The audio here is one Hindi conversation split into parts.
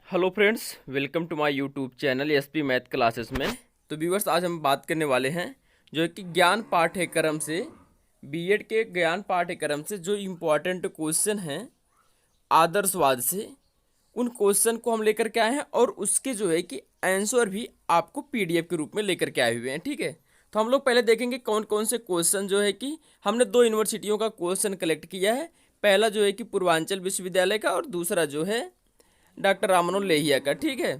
Hello friends, welcome to my YouTube channel SP math classes में। तो व्यूअर्स, आज हम बात करने वाले हैं जो है कि ज्ञान पाठ्यक्रम से बीएड के ज्ञान पाठ्यक्रम से जो इम्पोर्टेंट क्वेश्चन हैं आदर्शवाद से, उन क्वेश्चन को हम लेकर के आए हैं और उसके जो है कि आंसर भी आपको पीडीएफ के रूप में लेकर के आए हुए हैं। ठीक है, तो हम लोग पहले देखेंगे कौन कौन से क्वेश्चन जो है कि हमने दो यूनिवर्सिटियों का क्वेश्चन कलेक्ट किया है। पहला जो है कि पूर्वांचल विश्वविद्यालय का और दूसरा जो है डॉक्टर राममनोहर लोहिया का। ठीक है,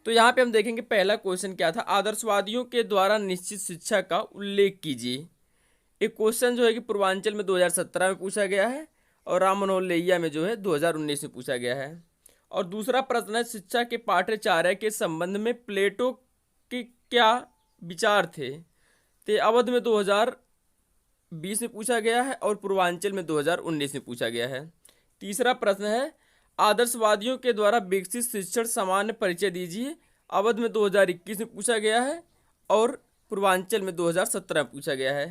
तो यहाँ पे हम देखेंगे पहला क्वेश्चन क्या था, आदर्शवादियों के द्वारा निश्चित शिक्षा का उल्लेख कीजिए। एक क्वेश्चन जो है कि पूर्वांचल में 2017 में पूछा गया है और राममनोहर लोहिया में जो है 2019 में पूछा गया है। और दूसरा प्रश्न है, शिक्षा के पाठ्यचर्या के संबंध में प्लेटो के क्या विचार थे। तो अवध में 2020 में पूछा गया है और पूर्वांचल में 2019 में पूछा गया है। तीसरा प्रश्न है, आदर्शवादियों के द्वारा विकसित शिक्षण सामान्य परिचय दीजिए। अवध में 2021 में पूछा गया है और पूर्वांचल में 2017 में पूछा गया है।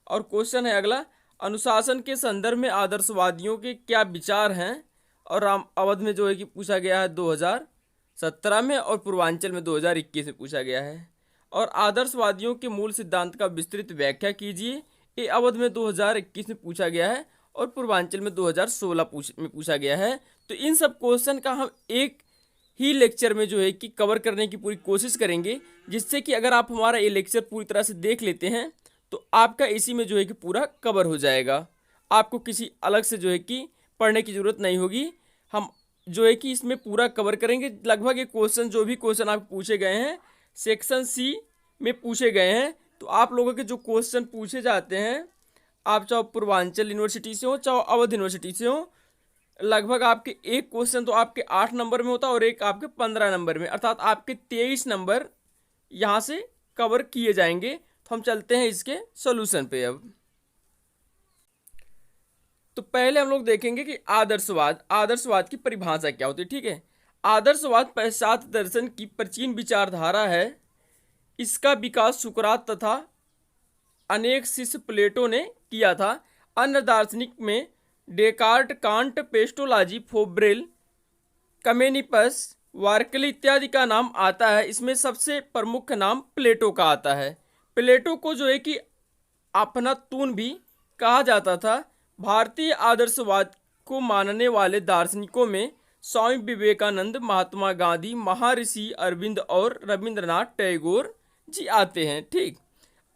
और क्वेश्चन है अगला, अनुशासन के संदर्भ में आदर्शवादियों के क्या विचार हैं। और अवध में जो है कि पूछा गया है 2017 में और पूर्वांचल में 2021 में पूछा गया है। और आदर्शवादियों के मूल सिद्धांत का विस्तृत व्याख्या कीजिए। ये अवध में 2021 में पूछा गया है और पूर्वांचल में 2016 में पूछा गया है। तो इन सब क्वेश्चन का हम एक ही लेक्चर में जो है कि कवर करने की पूरी कोशिश करेंगे, जिससे कि अगर आप हमारा ये लेक्चर पूरी तरह से देख लेते हैं तो आपका इसी में जो है कि पूरा कवर हो जाएगा। आपको किसी अलग से जो है कि पढ़ने की ज़रूरत नहीं होगी। हम जो है कि इसमें पूरा कवर करेंगे। लगभग ये क्वेश्चन जो भी क्वेश्चन आपको पूछे गए हैं सेक्शन सी में पूछे गए हैं। तो आप लोगों के जो क्वेश्चन पूछे जाते हैं, आप चाहे पूर्वांचल यूनिवर्सिटी से हो चाहे अवध यूनिवर्सिटी से हो, लगभग आपके एक क्वेश्चन तो आपके 8 नंबर में होता है और एक आपके 15 नंबर में, अर्थात आपके 23 नंबर यहाँ से कवर किए जाएंगे। तो हम चलते हैं इसके सॉल्यूशन पे। अब तो पहले हम लोग देखेंगे कि आदर्शवाद की परिभाषा क्या होती है। ठीक है, आदर्शवाद पाश्चात्य दर्शन की प्राचीन विचारधारा है। इसका विकास सुकरात तथा अनेक शिष्य प्लेटो ने किया था। अन्य दार्शनिक में डेकार्ट, कांट, पेस्टोलॉजी, फोब्रेल, कमेनिपस, वार्कली इत्यादि का नाम आता है। इसमें सबसे प्रमुख नाम प्लेटो का आता है। प्लेटो को जो है कि अफलातून भी कहा जाता था। भारतीय आदर्शवाद को मानने वाले दार्शनिकों में स्वामी विवेकानंद, महात्मा गांधी, महर्षि अरविंद और रविंद्रनाथ टैगोर जी आते हैं। ठीक,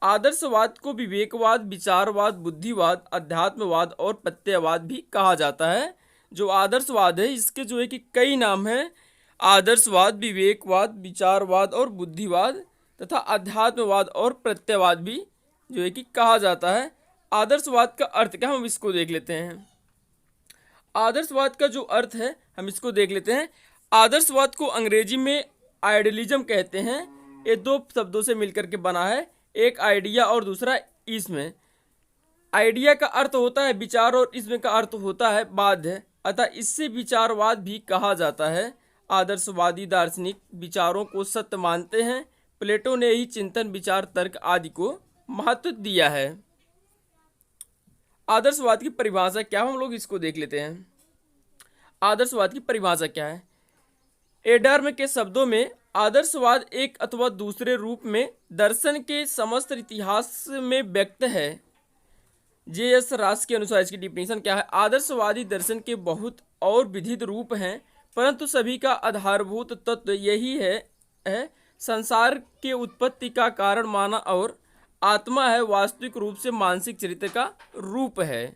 आदर्शवाद को विवेकवाद, विचारवाद, बुद्धिवाद, अध्यात्मवाद और प्रत्ययवाद भी कहा जाता है। जो आदर्शवाद है इसके जो है कि कई नाम हैं, आदर्शवाद, विवेकवाद, विचारवाद और बुद्धिवाद तथा अध्यात्मवाद और प्रत्ययवाद भी जो है कि कहा जाता है। आदर्शवाद का अर्थ क्या, हम इसको देख लेते हैं। आदर्शवाद का जो अर्थ है हम इसको देख लेते हैं। आदर्शवाद को अंग्रेजी में आइडियलिज्म कहते हैं। ये दो शब्दों से मिलकर के बना है, एक आइडिया और दूसरा इसमें। आइडिया का अर्थ होता है विचार और इसमें का अर्थ होता है बाध्य, अतः इससे विचारवाद भी कहा जाता है। आदर्शवादी दार्शनिक विचारों को सत्य मानते हैं। प्लेटो ने ही चिंतन, विचार, तर्क आदि को महत्व दिया है। आदर्शवाद की परिभाषा क्या, हम लोग इसको देख लेते हैं। आदर्शवाद की परिभाषा क्या है। एडर्म के शब्दों में आदर्शवाद एक अथवा दूसरे रूप में दर्शन के समस्त इतिहास में व्यक्त है। जे.एस. रास के अनुसार इसकी डिफिनेशन क्या है, आदर्शवादी दर्शन के बहुत और विविध रूप हैं, परंतु सभी का आधारभूत तत्व यही है संसार के उत्पत्ति का कारण माना और आत्मा है, वास्तविक रूप से मानसिक चरित्र का रूप है।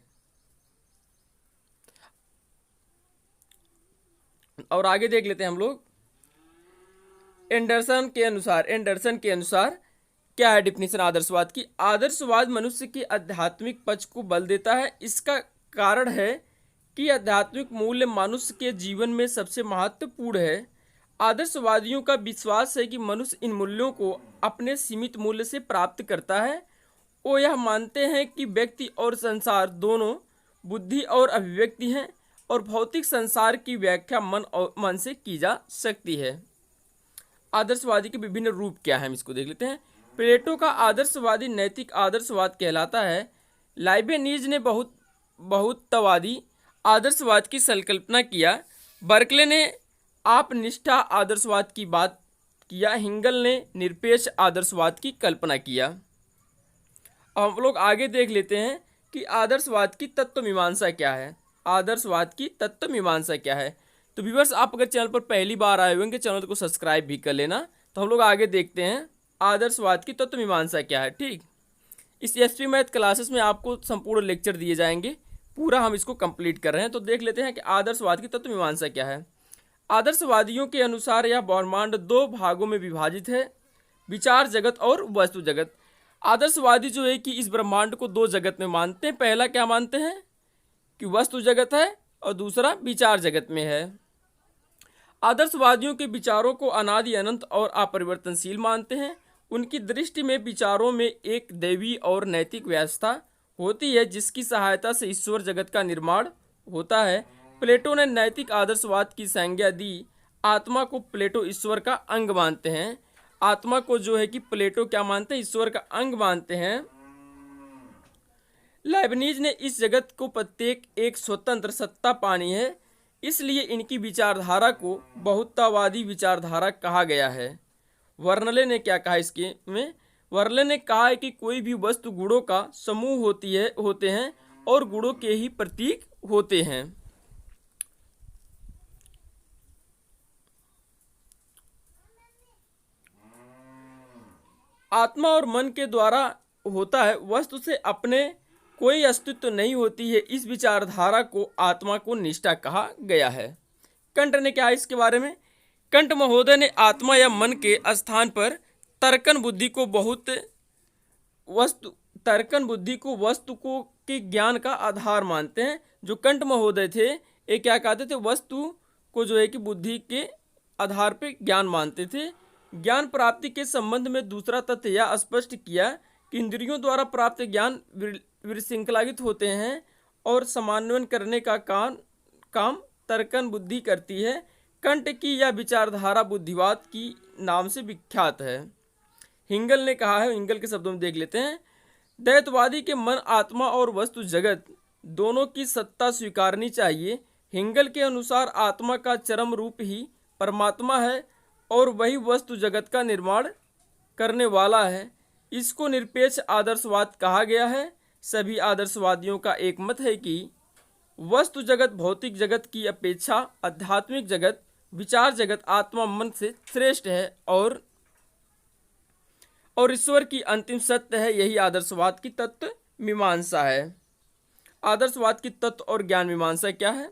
और आगे देख लेते हैं हम लोग। एंडरसन के अनुसार क्या है डिफिनेशन आदर्शवाद की। आदर्शवाद मनुष्य के आध्यात्मिक पक्ष को बल देता है। इसका कारण है कि आध्यात्मिक मूल्य मनुष्य के जीवन में सबसे महत्वपूर्ण है। आदर्शवादियों का विश्वास है कि मनुष्य इन मूल्यों को अपने सीमित मूल्य से प्राप्त करता है। वो यह मानते हैं कि व्यक्ति और संसार दोनों बुद्धि और अभिव्यक्ति हैं और भौतिक संसार की व्याख्या मन से की जा सकती है। आदर्शवादी के विभिन्न रूप क्या है, हम इसको देख लेते हैं। प्लेटो का आदर्शवादी नैतिक आदर्शवाद कहलाता है। लाइबनिज ने बहुतवादी आदर्शवाद की संकल्पना किया। बर्कले ने आप निष्ठा आदर्शवाद की बात किया, हिंगल ने निरपेक्ष आदर्शवाद की कल्पना किया। अब हम लोग आगे देख लेते हैं कि आदर्शवाद की तत्व मीमांसा क्या है। आदर्शवाद की तत्व मीमांसा क्या है। तो व्यूअर्स, आप अगर चैनल पर पहली बार आए होंगे, चैनल को सब्सक्राइब भी कर लेना। तो हम लोग आगे देखते हैं आदर्शवाद की तत्व मीमांसा क्या है। ठीक, इस एसपी मैथ क्लासेस में आपको संपूर्ण लेक्चर दिए जाएंगे, पूरा हम इसको कंप्लीट कर रहे हैं। तो देख लेते हैं कि आदर्शवाद की तत्व मीमांसा क्या है। आदर्शवादियों के अनुसार यह ब्रह्मांड दो भागों में विभाजित है, विचार जगत और वस्तु जगत। आदर्शवादी जो है कि इस ब्रह्मांड को दो जगत में मानते हैं। पहला क्या मानते हैं कि वस्तु जगत है और दूसरा विचार जगत में है। आदर्शवादियों के विचारों को अनादि अनंत और अपरिवर्तनशील मानते हैं। उनकी दृष्टि में विचारों में एक दैवी और नैतिक व्यवस्था होती है जिसकी सहायता से ईश्वर जगत का निर्माण होता है। प्लेटो ने नैतिक आदर्शवाद की संज्ञा दी। आत्मा को प्लेटो ईश्वर का अंग मानते हैं। आत्मा को जो है कि प्लेटो क्या मानते हैं, ईश्वर का अंग मानते हैं। लाइबनीज ने इस जगत को प्रत्येक एक स्वतंत्र सत्ता पानी है, इसलिए इनकी विचारधारा को बहुत्ववादी विचारधारा कहा गया है। वर्नले ने क्या कहा इसके में, वर्नले ने कहा है कि कोई भी वस्तु गुणों का समूह होते हैं और गुणों के ही प्रतीक होते हैं। आत्मा और मन के द्वारा होता है, वस्तु से अपने कोई अस्तित्व नहीं होती है। इस विचारधारा को आत्मा को निष्ठा कहा गया है। कंट ने क्या है इसके बारे में, कंट महोदय ने आत्मा या मन के स्थान पर तर्कन बुद्धि को वस्तु को के ज्ञान का आधार मानते हैं। जो कंट महोदय थे ये क्या कहते थे, वस्तु को जो है कि बुद्धि के आधार पर ज्ञान मानते थे। ज्ञान प्राप्ति के संबंध में दूसरा तथ्य यह स्पष्ट किया कि इंद्रियों द्वारा प्राप्त ज्ञान विशृंखलायित होते हैं और समन्वय करने का काम तर्कन बुद्धि करती है। कंट की यह विचारधारा बुद्धिवाद की नाम से विख्यात है। हिंगल ने कहा है, हिंगल के शब्दों में देख लेते हैं, द्वैतवादी के मन आत्मा और वस्तु जगत दोनों की सत्ता स्वीकारनी चाहिए। हिंगल के अनुसार आत्मा का चरम रूप ही परमात्मा है और वही वस्तु जगत का निर्माण करने वाला है। इसको निरपेक्ष आदर्शवाद कहा गया है। सभी आदर्शवादियों का एक मत है कि वस्तु जगत भौतिक जगत की अपेक्षा आध्यात्मिक जगत, विचार जगत आत्मा मन से श्रेष्ठ है और ईश्वर की अंतिम सत्य है। यही आदर्शवाद की तत्व मीमांसा है। आदर्शवाद की तत्व और ज्ञान मीमांसा क्या है।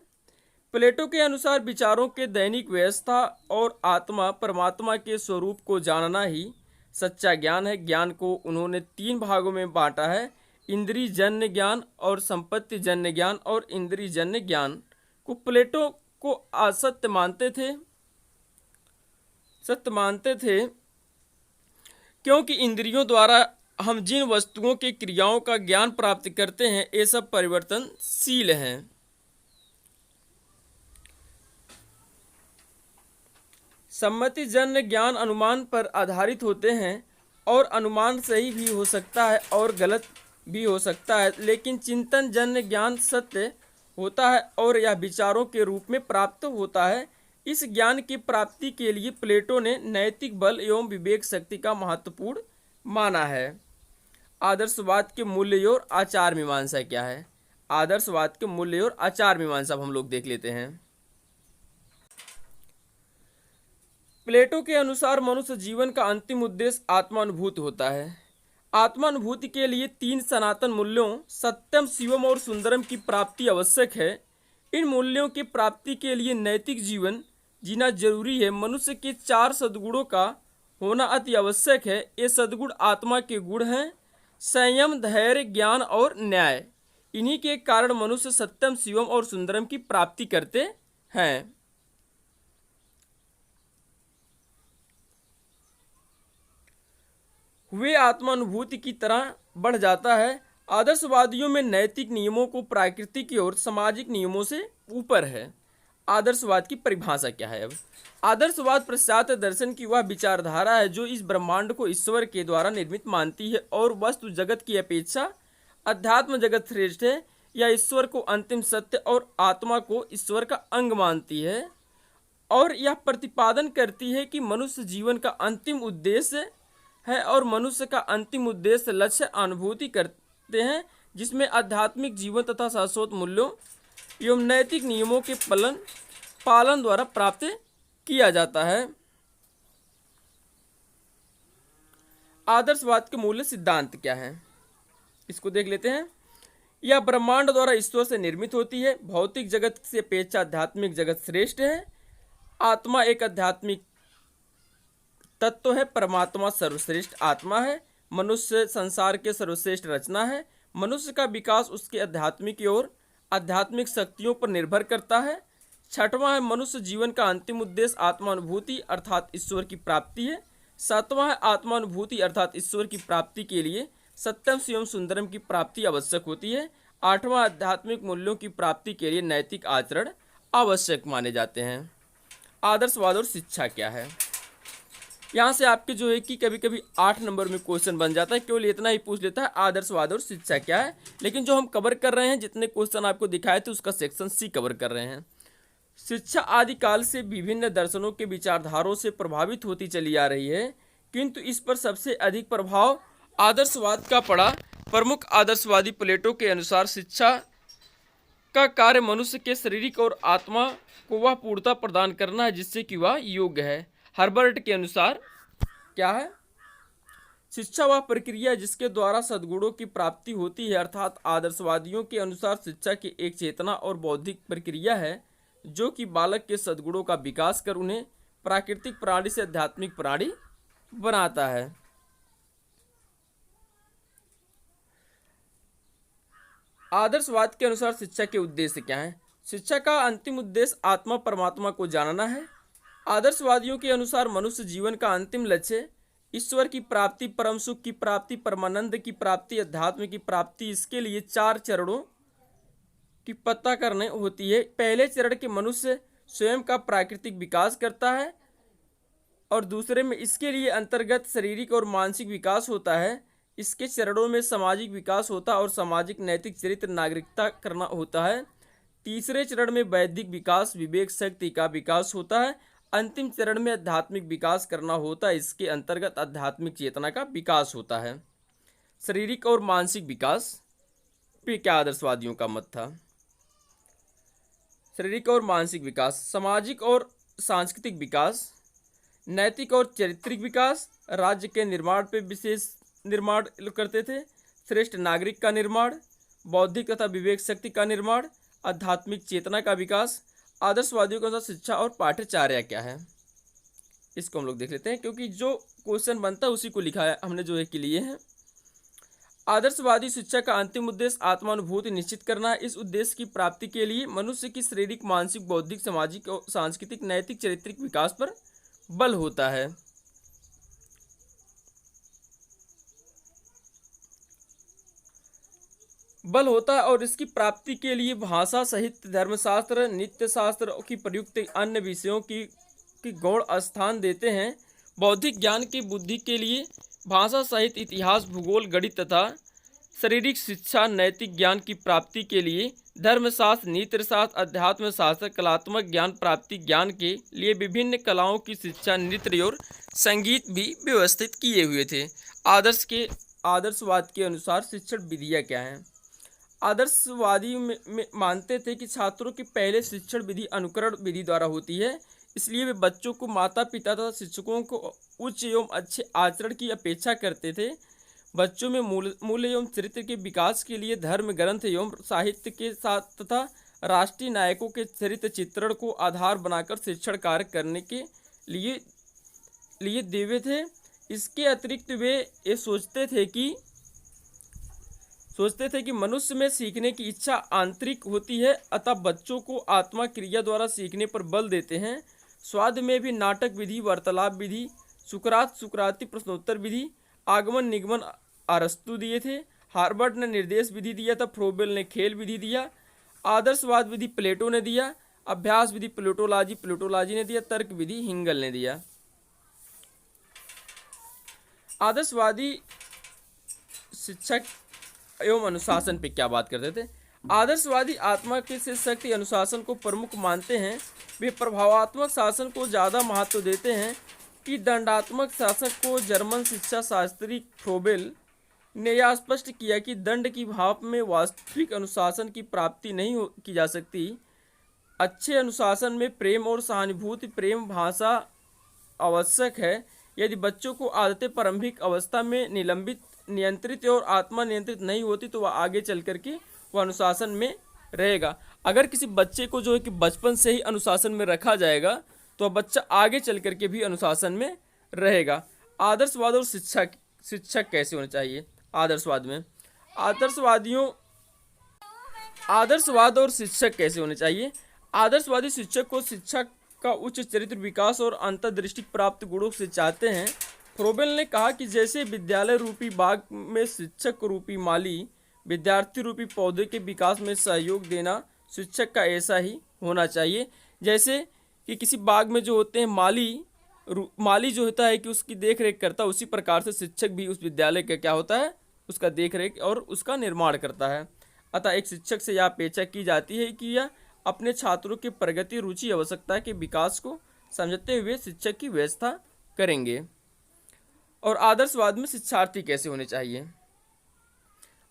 प्लेटो के अनुसार विचारों के दैनिक व्यवस्था और आत्मा परमात्मा के स्वरूप को जानना ही सच्चा ज्ञान है। ज्ञान को उन्होंने तीन भागों में बांटा है, इंद्रिय जन्य ज्ञान और संपत्ति जन्य ज्ञान और इंद्रिय जन्य ज्ञान को प्लेटो को असत्य मानते थे क्योंकि इंद्रियों द्वारा हम जिन वस्तुओं के क्रियाओं का ज्ञान प्राप्त करते हैं ये सब परिवर्तनशील हैं। सम्मति जन्य ज्ञान अनुमान पर आधारित होते हैं और अनुमान सही भी हो सकता है और गलत भी हो सकता है, लेकिन चिंतन जन्य ज्ञान सत्य होता है और यह विचारों के रूप में प्राप्त होता है। इस ज्ञान की प्राप्ति के लिए प्लेटो ने नैतिक बल एवं विवेक शक्ति का महत्वपूर्ण माना है। आदर्शवाद के मूल्य और आचार मीमांसा क्या है। आदर्शवाद के मूल्य और आचार मीमांसा हम लोग देख लेते हैं। प्लेटो के अनुसार मनुष्य जीवन का अंतिम उद्देश्य आत्मानुभूति होता है। आत्मानुभूति के लिए तीन सनातन मूल्यों सत्यम, शिवम और सुंदरम की प्राप्ति आवश्यक है। इन मूल्यों की प्राप्ति के लिए नैतिक जीवन जीना जरूरी है। मनुष्य के चार सद्गुणों का होना अति आवश्यक है। ये सद्गुण आत्मा के गुण हैं, संयम, धैर्य, ज्ञान और न्याय। इन्हीं के कारण मनुष्य सत्यम, शिवम और सुंदरम की प्राप्ति करते हैं। वे आत्मानुभूति की तरह बढ़ जाता है। आदर्शवादियों में नैतिक नियमों को प्राकृतिक और सामाजिक नियमों से ऊपर है। आदर्शवाद की परिभाषा क्या है। अब आदर्शवाद पाश्चात्य दर्शन की वह विचारधारा है जो इस ब्रह्मांड को ईश्वर के द्वारा निर्मित मानती है और वस्तु जगत की अपेक्षा अध्यात्म जगत श्रेष्ठ है। यह ईश्वर को अंतिम सत्य और आत्मा को ईश्वर का अंग मानती है और यह प्रतिपादन करती है कि मनुष्य जीवन का अंतिम उद्देश्य है और मनुष्य का अंतिम उद्देश्य लक्ष्य अनुभूति करते हैं, जिसमें आध्यात्मिक जीवन तथा शाश्वत मूल्यों एवं नैतिक नियमों के पालन द्वारा प्राप्त किया जाता है। आदर्शवाद के मूल्य सिद्धांत क्या है, इसको देख लेते हैं। यह ब्रह्मांड द्वारा ईश्वर से निर्मित होती है। भौतिक जगत से अपेक्षा आध्यात्मिक जगत श्रेष्ठ है। आत्मा एक आध्यात्मिक तत्व है। परमात्मा सर्वश्रेष्ठ आत्मा है। मनुष्य संसार के सर्वश्रेष्ठ रचना है। मनुष्य का विकास उसके आध्यात्मिक और आध्यात्मिक शक्तियों पर निर्भर करता है। छठवां है, मनुष्य जीवन का अंतिम उद्देश्य आत्मानुभूति अर्थात ईश्वर की प्राप्ति है। सातवां है, आत्मानुभूति अर्थात ईश्वर की प्राप्ति के लिए सत्यम शिवम सुंदरम की प्राप्ति आवश्यक होती है। आठवां, आध्यात्मिक मूल्यों की प्राप्ति के लिए नैतिक आचरण आवश्यक माने जाते हैं। आदर्शवाद और शिक्षा क्या है, यहाँ से आपके जो है कि कभी कभी 8 नंबर में क्वेश्चन बन जाता है, केवल इतना ही पूछ लेता है आदर्शवाद और शिक्षा क्या है। लेकिन जो हम कवर कर रहे हैं, जितने क्वेश्चन आपको दिखाए थे उसका सेक्शन सी कवर कर रहे हैं। शिक्षा आदिकाल से विभिन्न दर्शनों के विचारधारों से प्रभावित होती चली आ रही है, किंतु इस पर सबसे अधिक प्रभाव आदर्शवाद का पड़ा। प्रमुख आदर्शवादी प्लेटो के अनुसार शिक्षा का कार्य मनुष्य के शारीरिक और आत्मा को वह पूर्णता प्रदान करना है जिससे कि वह योग्य है। हर्बर्ट के अनुसार क्या है, शिक्षा वह प्रक्रिया है जिसके द्वारा सद्गुणों की प्राप्ति होती है। अर्थात आदर्शवादियों के अनुसार शिक्षा की एक चेतना और बौद्धिक प्रक्रिया है जो कि बालक के सद्गुणों का विकास कर उन्हें प्राकृतिक प्राणी से आध्यात्मिक प्राणी बनाता है। आदर्शवाद के अनुसार शिक्षा के उद्देश्य क्या है। शिक्षा का अंतिम उद्देश्य आत्मा परमात्मा को जानना है। आदर्शवादियों के अनुसार मनुष्य जीवन का अंतिम लक्ष्य ईश्वर की प्राप्ति, परम सुख की प्राप्ति, परमानंद की प्राप्ति, अध्यात्म की प्राप्ति। इसके लिए 4 चरणों की पता करने होती है। पहले चरण के मनुष्य स्वयं का प्राकृतिक विकास करता है और दूसरे में इसके लिए अंतर्गत शारीरिक और मानसिक विकास होता है। इसके चरणों में सामाजिक विकास होता है और सामाजिक नैतिक चरित्र नागरिकता करना होता है। तीसरे चरण में बौद्धिक विकास, विवेक शक्ति का विकास होता है। अंतिम चरण में आध्यात्मिक विकास करना होता है। इसके अंतर्गत आध्यात्मिक चेतना का विकास होता है। शारीरिक और मानसिक विकास पे क्या आदर्शवादियों का मत था। शारीरिक और मानसिक विकास, सामाजिक और सांस्कृतिक विकास, नैतिक और चारित्रिक विकास, राज्य के निर्माण पे विशेष निर्माण करते थे, श्रेष्ठ नागरिक का निर्माण, बौद्धिक तथा विवेक शक्ति का निर्माण, आध्यात्मिक चेतना का विकास। आदर्शवादियों के अनुसार शिक्षा और पाठ्यचर्या क्या है, इसको हम लोग देख लेते हैं, क्योंकि जो क्वेश्चन बनता है उसी को लिखा है हमने जो है कि लिए हैं। आदर्शवादी शिक्षा का अंतिम उद्देश्य आत्मानुभूति निश्चित करना है। इस उद्देश्य की प्राप्ति के लिए मनुष्य की शारीरिक, मानसिक, बौद्धिक, सामाजिक और सांस्कृतिक, नैतिक, चारित्रिक विकास पर बल होता है। और इसकी प्राप्ति के लिए भाषा, साहित्य, धर्मशास्त्र, नित्य शास्त्र की प्रयुक्त अन्य विषयों की गौण स्थान देते हैं। बौद्धिक ज्ञान की बुद्धि के लिए भाषा, साहित्य, इतिहास, भूगोल, गणित तथा शारीरिक शिक्षा। नैतिक ज्ञान की प्राप्ति के लिए धर्मशास्त्र, नीति शास्त्र, अध्यात्म शास्त्र। कलात्मक ज्ञान प्राप्ति ज्ञान के लिए विभिन्न कलाओं की शिक्षा, नृत्य और संगीत भी व्यवस्थित किए हुए थे। आदर्शवाद के अनुसार शिक्षण विधियाँ क्या हैं। आदर्शवादी में मानते थे कि छात्रों की पहले शिक्षण विधि अनुकरण विधि द्वारा होती है, इसलिए वे बच्चों को माता पिता तथा शिक्षकों को उच्च एवं अच्छे आचरण की अपेक्षा करते थे। बच्चों में मूल्य एवं चरित्र के विकास के लिए धर्म ग्रंथ एवं साहित्य के साथ तथा राष्ट्रीय नायकों के चरित्र चित्रण को आधार बनाकर शिक्षण कार्य करने के लिए देवे थे। इसके अतिरिक्त वे ये सोचते थे कि मनुष्य में सीखने की इच्छा आंतरिक होती है, अतः बच्चों को आत्मा क्रिया द्वारा सीखने पर बल देते हैं। स्वाद में भी नाटक विधि, वार्तालाप विधि, सुकराती प्रश्नोत्तर विधि, आगमन निगमन अरस्तु दिए थे। हार्वर्ड ने निर्देश विधि दिया था, फ्रोबेल ने खेल विधि दिया। आदर्शवाद विधि प्लेटो ने दिया। अभ्यास विधि प्लेटोलॉजी ने दिया। तर्क विधि हिंगल ने दिया। आदर्शवादी शिक्षक एवं अनुशासन पे क्या बात करते थे। आदर्शवादी आत्मा के से शक्ति अनुशासन को प्रमुख मानते हैं। वे प्रभावात्मक शासन को ज़्यादा महत्व देते हैं कि दंडात्मक शासक को। जर्मन शिक्षा शास्त्री फ्रोबेल ने यह स्पष्ट किया कि दंड की भाव में वास्तविक अनुशासन की प्राप्ति नहीं की जा सकती। अच्छे अनुशासन में प्रेम और सहानुभूति प्रेम भाषा आवश्यक है। यदि बच्चों को आदतें प्रारंभिक अवस्था में नियंत्रित और आत्मा नियंत्रित नहीं होती तो वह आगे चल कर के वह अनुशासन में रहेगा। अगर किसी बच्चे को जो है कि बचपन से ही अनुशासन में रखा जाएगा तो वह बच्चा आगे चल कर के भी अनुशासन में रहेगा। आदर्शवाद और शिक्षक कैसे होने चाहिए? आदर्शवाद में आदर्शवाद और शिक्षक कैसे होने चाहिए? आदर्शवादी शिक्षक को शिक्षा का उच्च चरित्र विकास और अंतर्दृष्टि प्राप्त गुणों से चाहते हैं। फ्रोबेल ने कहा कि जैसे विद्यालय रूपी बाग में शिक्षक रूपी माली विद्यार्थी रूपी पौधे के विकास में सहयोग देना शिक्षक का ऐसा ही होना चाहिए। जैसे कि किसी बाग में जो होते हैं माली जो होता है कि उसकी देख रेख करता है, उसी प्रकार से शिक्षक भी उस विद्यालय का क्या होता है, उसका देख रेख और उसका निर्माण करता है। अतः एक शिक्षक से यह अपेक्षा की जाती है कि यह अपने छात्रों की प्रगति रुचि आवश्यकता के विकास को समझते हुए शिक्षक की व्यवस्था करेंगे। और आदर्शवाद में शिक्षार्थी कैसे होने चाहिए?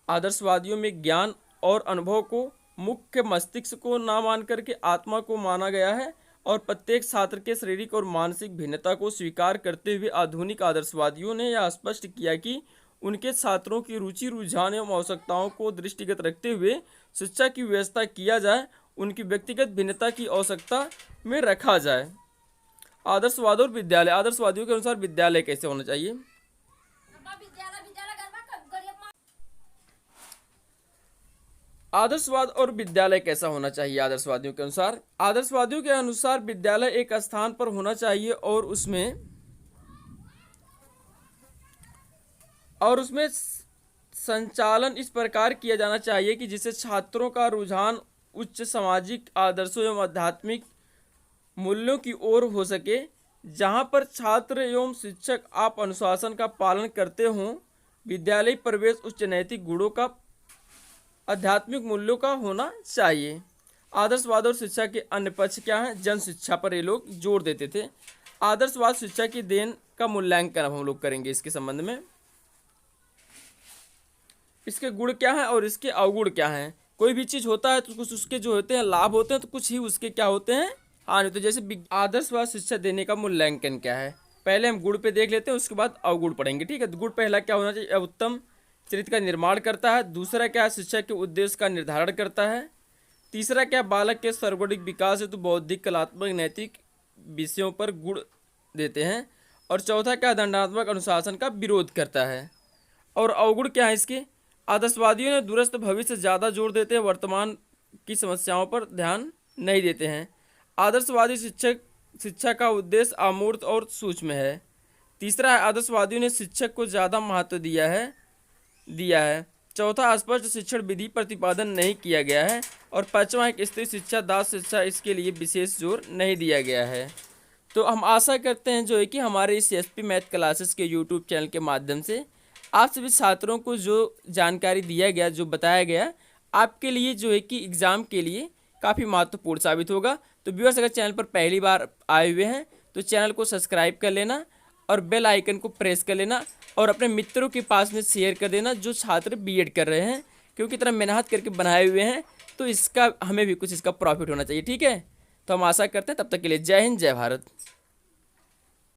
आदर्शवादियों में ज्ञान और अनुभव को मुख्य मस्तिष्क को ना मान करके आत्मा को माना गया है और प्रत्येक छात्र के शारीरिक और मानसिक भिन्नता को स्वीकार करते हुए आधुनिक आदर्शवादियों ने यह स्पष्ट किया कि उनके छात्रों की रुचि रुझान एवं आवश्यकताओं को दृष्टिगत रखते हुए शिक्षा की व्यवस्था किया जाए, उनकी व्यक्तिगत भिन्नता की आवश्यकता में रखा जाए। आदर्शवाद और विद्यालय। आदर्शवादियों के अनुसार विद्यालय कैसे होना चाहिए? आदर्शवाद और विद्यालय कैसा होना चाहिए? आदर्शवादियों के अनुसार विद्यालय एक स्थान पर होना चाहिए और उसमें संचालन इस प्रकार किया जाना चाहिए कि जिससे छात्रों का रुझान उच्च सामाजिक आदर्शों एवं आध्यात्मिक मूल्यों की ओर हो सके। जहां पर छात्र एवं शिक्षक आप अनुशासन का पालन करते हों, विद्यालय प्रवेश उच्च नैतिक गुणों का आध्यात्मिक मूल्यों का होना चाहिए। आदर्शवाद और शिक्षा के अन्य पक्ष क्या हैं? जन शिक्षा पर ये लोग जोर देते थे। आदर्शवाद शिक्षा की देन का मूल्यांकन हम लोग करेंगे इसके संबंध में। इसके गुण क्या हैं और इसके अवगुण क्या हैं? कोई भी चीज़ होता है तो कुछ उसके जो होते हैं लाभ होते हैं तो कुछ ही उसके क्या होते हैं हानि। तो जैसे आदर्शवाद शिक्षा देने का मूल्यांकन क्या है, पहले हम गुण पे देख लेते हैं, उसके बाद अवगुण पढ़ेंगे। ठीक है, तो गुण पहला क्या होना चाहिए? उत्तम चरित्र का निर्माण करता है। दूसरा क्या है? शिक्षा के उद्देश्य का निर्धारण करता है। तीसरा क्या? बालक के सर्वांगीण विकास हेतु बौद्धिक कलात्मक नैतिक विषयों पर गुण देते हैं। और चौथा क्या? दंडात्मक अनुशासन का विरोध करता है। और अवगुण क्या है इसके? आदर्शवादियों ने दूरस्थ भविष्य ज़्यादा जोर देते हैं, वर्तमान की समस्याओं पर ध्यान नहीं देते हैं। आदर्शवादी शिक्षा का उद्देश्य अमूर्त और सूक्ष्म है। तीसरा है आदर्शवादियों ने शिक्षक को ज़्यादा महत्व दिया है। चौथा, स्पष्ट शिक्षण विधि प्रतिपादन नहीं किया गया है। और पांचवा एक स्त्री शिक्षा दास शिक्षा, इसके लिए विशेष जोर नहीं दिया गया है। तो हम आशा करते हैं जो है कि हमारे इस एसपी मैथ क्लासेस के यूट्यूब चैनल के माध्यम से आप सभी छात्रों को जो जानकारी दिया गया, जो बताया गया, आपके लिए जो है कि एग्ज़ाम के लिए काफ़ी महत्वपूर्ण साबित होगा। तो व्यूअर्स, अगर चैनल पर पहली बार आए हुए हैं तो चैनल को सब्सक्राइब कर लेना और बेल आइकन को प्रेस कर लेना और अपने मित्रों के पास में शेयर कर देना जो छात्र बीएड कर रहे हैं, क्योंकि इतना मेहनत करके बनाए हुए हैं तो इसका हमें भी कुछ इसका प्रॉफिट होना चाहिए। ठीक है, तो हम आशा करते हैं। तब तक के लिए जय हिंद, जय भारत।